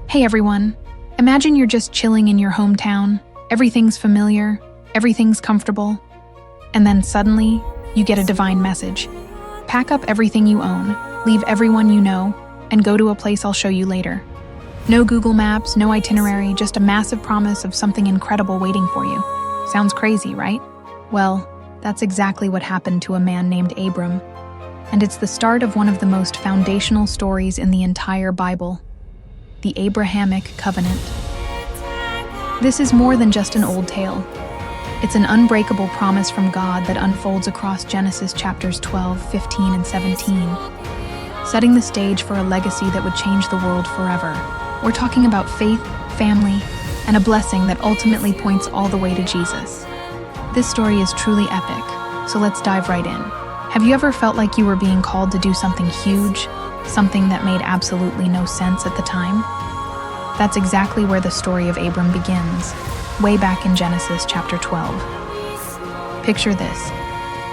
Hey everyone, imagine you're just chilling in your hometown, everything's familiar, everything's comfortable, and then suddenly, you get a divine message. Pack up everything you own, leave everyone you know, and go to a place I'll show you later. No Google Maps, no itinerary, just a massive promise of something incredible waiting for you. Sounds crazy, right? Well, that's exactly what happened to a man named Abram, and it's the start of one of the most foundational stories in the entire Bible. The Abrahamic Covenant. This is more than just an old tale. It's an unbreakable promise from God that unfolds across Genesis chapters 12, 15, and 17, setting the stage for a legacy that would change the world forever. We're talking about faith, family, and a blessing that ultimately points all the way to Jesus. This story is truly epic, so let's dive right in. Have you ever felt like you were being called to do something huge? Something that made absolutely no sense at the time? That's exactly where the story of Abram begins, way back in Genesis chapter 12. Picture this.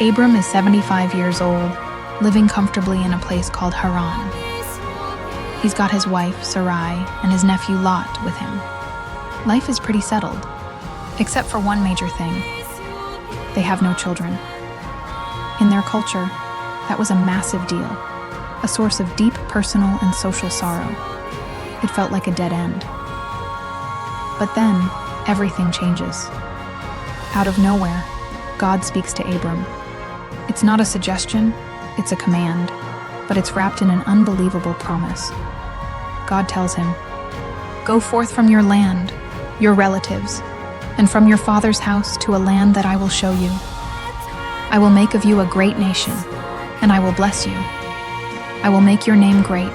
Abram is 75 years old, living comfortably in a place called Haran. He's got his wife, Sarai, and his nephew Lot with him. Life is pretty settled, except for one major thing. They have no children. In their culture, that was a massive deal. A source of deep personal and social sorrow. It felt like a dead end. But then, everything changes. Out of nowhere, God speaks to Abram. It's not a suggestion, it's a command, but it's wrapped in an unbelievable promise. God tells him, "Go forth from your land, your relatives, and from your father's house to a land that I will show you. I will make of you a great nation, and I will bless you. I will make your name great,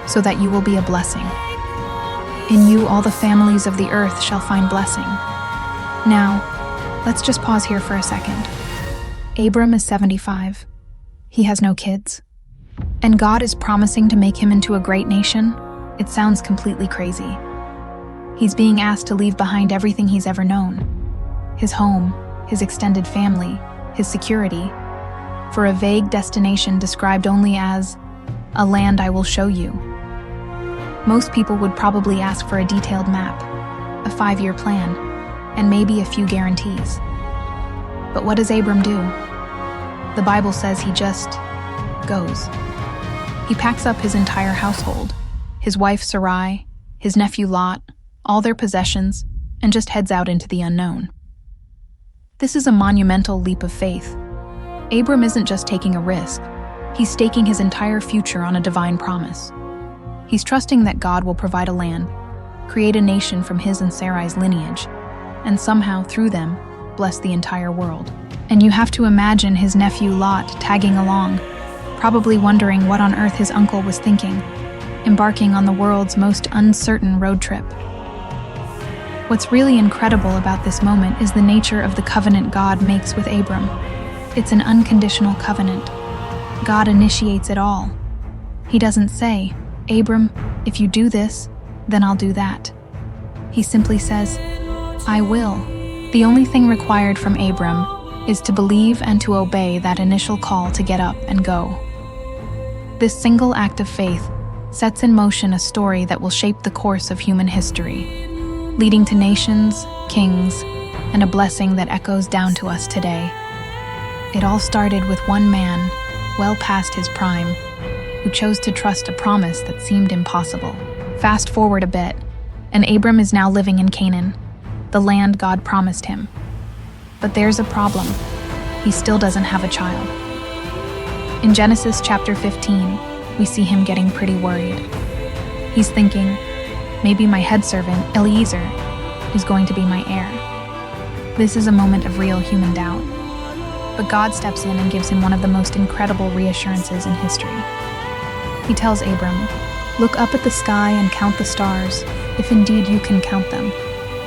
so that you will be a blessing. In you all the families of the earth shall find blessing." Now, let's just pause here for a second. Abram is 75. He has no kids. And God is promising to make him into a great nation? It sounds completely crazy. He's being asked to leave behind everything he's ever known. His home, his extended family, his security, for a vague destination described only as a land I will show you. Most people would probably ask for a detailed map, a 5-year plan, and maybe a few guarantees. But what does Abram do? The Bible says he just goes. He packs up his entire household, his wife Sarai, his nephew Lot, all their possessions, and just heads out into the unknown. This is a monumental leap of faith. Abram isn't just taking a risk, he's staking his entire future on a divine promise. He's trusting that God will provide a land, create a nation from his and Sarai's lineage, and somehow, through them, bless the entire world. And you have to imagine his nephew Lot tagging along, probably wondering what on earth his uncle was thinking, embarking on the world's most uncertain road trip. What's really incredible about this moment is the nature of the covenant God makes with Abram. It's an unconditional covenant. God initiates it all. He doesn't say, "Abram, if you do this, then I'll do that." He simply says, "I will." The only thing required from Abram is to believe and to obey that initial call to get up and go. This single act of faith sets in motion a story that will shape the course of human history, leading to nations, kings, and a blessing that echoes down to us today. It all started with one man, well past his prime, who chose to trust a promise that seemed impossible. Fast forward a bit, and Abram is now living in Canaan, the land God promised him. But there's a problem. He still doesn't have a child. In Genesis chapter 15, we see him getting pretty worried. He's thinking, maybe my head servant, Eliezer, is going to be my heir. This is a moment of real human doubt. But God steps in and gives him one of the most incredible reassurances in history. He tells Abram, "Look up at the sky and count the stars. If indeed you can count them,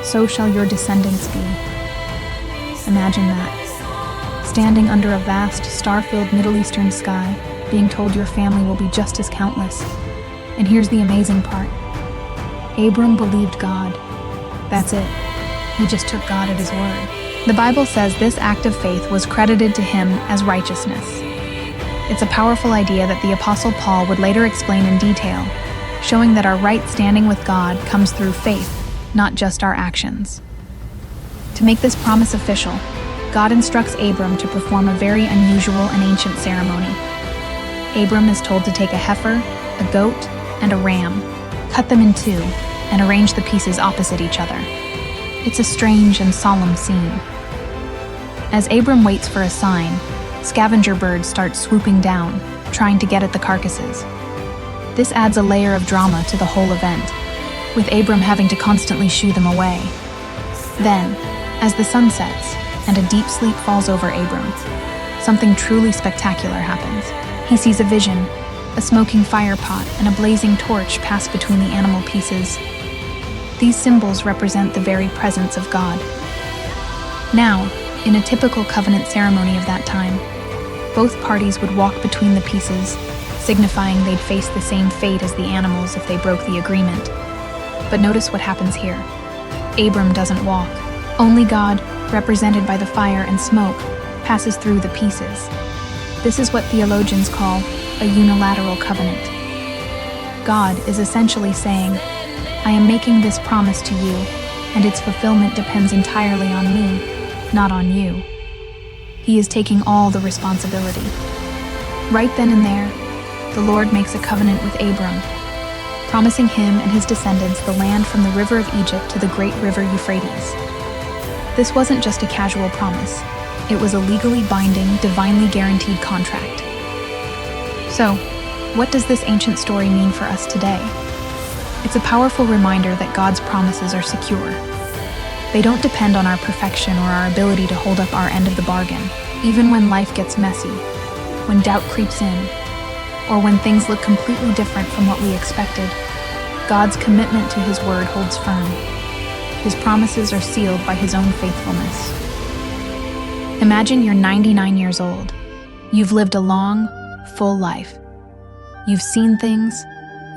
so shall your descendants be." Imagine that. Standing under a vast, star-filled Middle Eastern sky, being told your family will be just as countless. And here's the amazing part. Abram believed God. That's it. He just took God at his word. The Bible says this act of faith was credited to him as righteousness. It's a powerful idea that the Apostle Paul would later explain in detail, showing that our right standing with God comes through faith, not just our actions. To make this promise official, God instructs Abram to perform a very unusual and ancient ceremony. Abram is told to take a heifer, a goat, and a ram, cut them in two, and arrange the pieces opposite each other. It's a strange and solemn scene. As Abram waits for a sign, scavenger birds start swooping down, trying to get at the carcasses. This adds a layer of drama to the whole event, with Abram having to constantly shoo them away. Then, as the sun sets and a deep sleep falls over Abram, something truly spectacular happens. He sees a vision, a smoking fire pot and a blazing torch pass between the animal pieces. These symbols represent the very presence of God. Now, in a typical covenant ceremony of that time, both parties would walk between the pieces, signifying they'd face the same fate as the animals if they broke the agreement. But notice what happens here. Abram doesn't walk. Only God, represented by the fire and smoke, passes through the pieces. This is what theologians call a unilateral covenant. God is essentially saying, I am making this promise to you, and its fulfillment depends entirely on me, not on you. He is taking all the responsibility. Right then and there, the Lord makes a covenant with Abram, promising him and his descendants the land from the river of Egypt to the great river Euphrates. This wasn't just a casual promise. It was a legally binding, divinely guaranteed contract. So, what does this ancient story mean for us today? It's a powerful reminder that God's promises are secure. They don't depend on our perfection or our ability to hold up our end of the bargain, even when life gets messy, when doubt creeps in, or when things look completely different from what we expected. God's commitment to His word holds firm. His promises are sealed by His own faithfulness. Imagine you're 99 years old. You've lived a long, full life. You've seen things,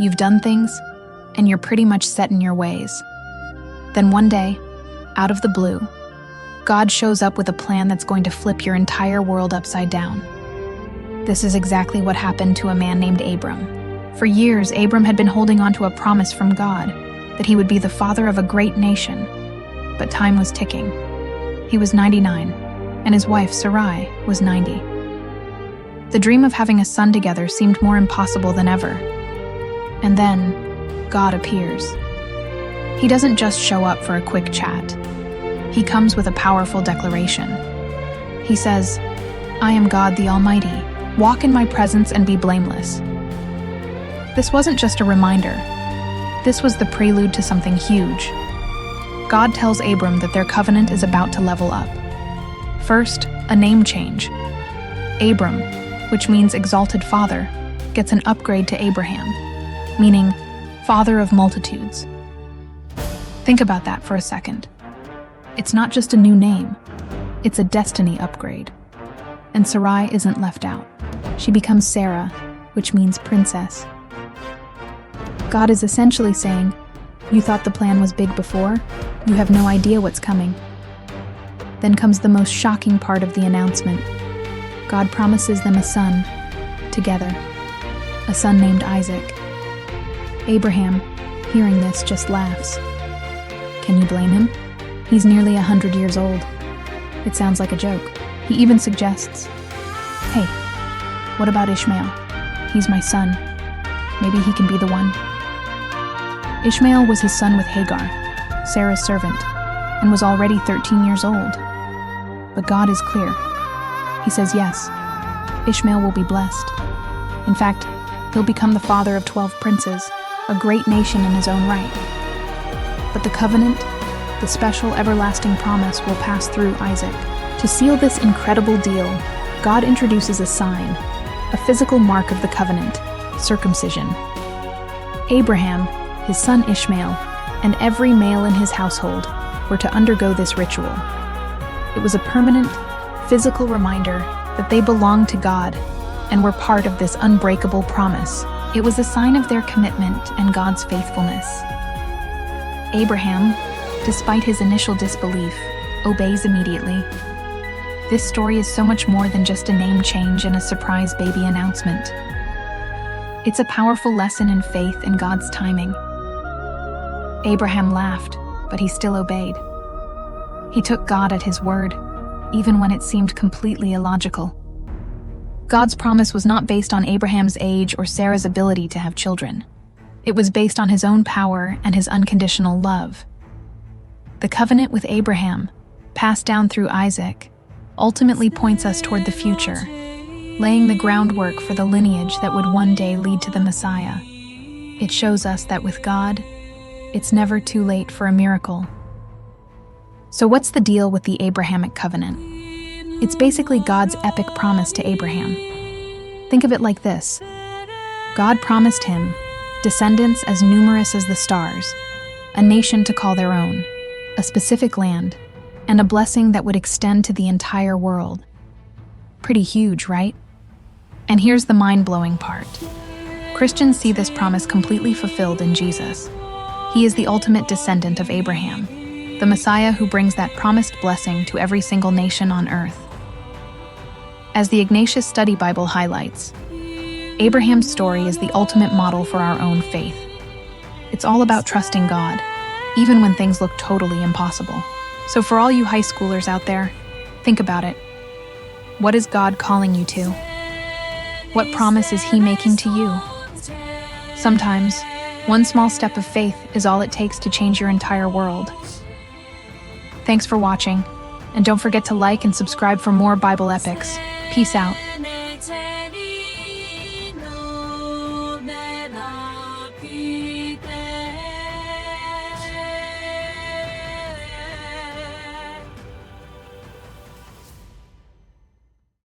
you've done things, and you're pretty much set in your ways. Then one day, out of the blue, God shows up with a plan that's going to flip your entire world upside down. This is exactly what happened to a man named Abram. For years, Abram had been holding on to a promise from God that he would be the father of a great nation. But time was ticking. He was 99, and his wife, Sarai, was 90. The dream of having a son together seemed more impossible than ever. And then, God appears. He doesn't just show up for a quick chat. He comes with a powerful declaration. He says, I am God the Almighty. Walk in my presence and be blameless. This wasn't just a reminder. This was the prelude to something huge. God tells Abram that their covenant is about to level up. First, a name change. Abram, which means exalted father, gets an upgrade to Abraham, meaning father of multitudes. Think about that for a second. It's not just a new name, it's a destiny upgrade. And Sarai isn't left out. She becomes Sarah, which means princess. God is essentially saying, you thought the plan was big before? You have no idea what's coming. Then comes the most shocking part of the announcement. God promises them a son, together. A son named Isaac. Abraham, hearing this, just laughs. Can you blame him? He's nearly 100 years old. It sounds like a joke. He even suggests, hey, what about Ishmael? He's my son. Maybe he can be the one. Ishmael was his son with Hagar, Sarah's servant, and was already 13 years old. But God is clear. He says yes, Ishmael will be blessed. In fact, he'll become the father of 12 princes, a great nation in his own right. But the covenant, the special everlasting promise, will pass through Isaac. To seal this incredible deal, God introduces a sign, a physical mark of the covenant, circumcision. Abraham, his son Ishmael, and every male in his household were to undergo this ritual. It was a permanent, physical reminder that they belonged to God and were part of this unbreakable promise. It was a sign of their commitment and God's faithfulness. Abraham, despite his initial disbelief, obeys immediately. This story is so much more than just a name change and a surprise baby announcement. It's a powerful lesson in faith and God's timing. Abraham laughed, but he still obeyed. He took God at his word, even when it seemed completely illogical. God's promise was not based on Abraham's age or Sarah's ability to have children. It was based on his own power and his unconditional love. The covenant with Abraham, passed down through Isaac, ultimately points us toward the future, laying the groundwork for the lineage that would one day lead to the Messiah. It shows us that with God, it's never too late for a miracle. So what's the deal with the Abrahamic Covenant? It's basically God's epic promise to Abraham. Think of it like this. God promised him descendants as numerous as the stars, a nation to call their own, a specific land, and a blessing that would extend to the entire world. Pretty huge, right? And here's the mind-blowing part. Christians see this promise completely fulfilled in Jesus. He is the ultimate descendant of Abraham, the Messiah who brings that promised blessing to every single nation on earth. As the Ignatius Study Bible highlights, Abraham's story is the ultimate model for our own faith. It's all about trusting God, even when things look totally impossible. So for all you high schoolers out there, think about it. What is God calling you to? What promise is He making to you? Sometimes, one small step of faith is all it takes to change your entire world. Thanks for watching, and don't forget to like and subscribe for more Bible epics. Peace out.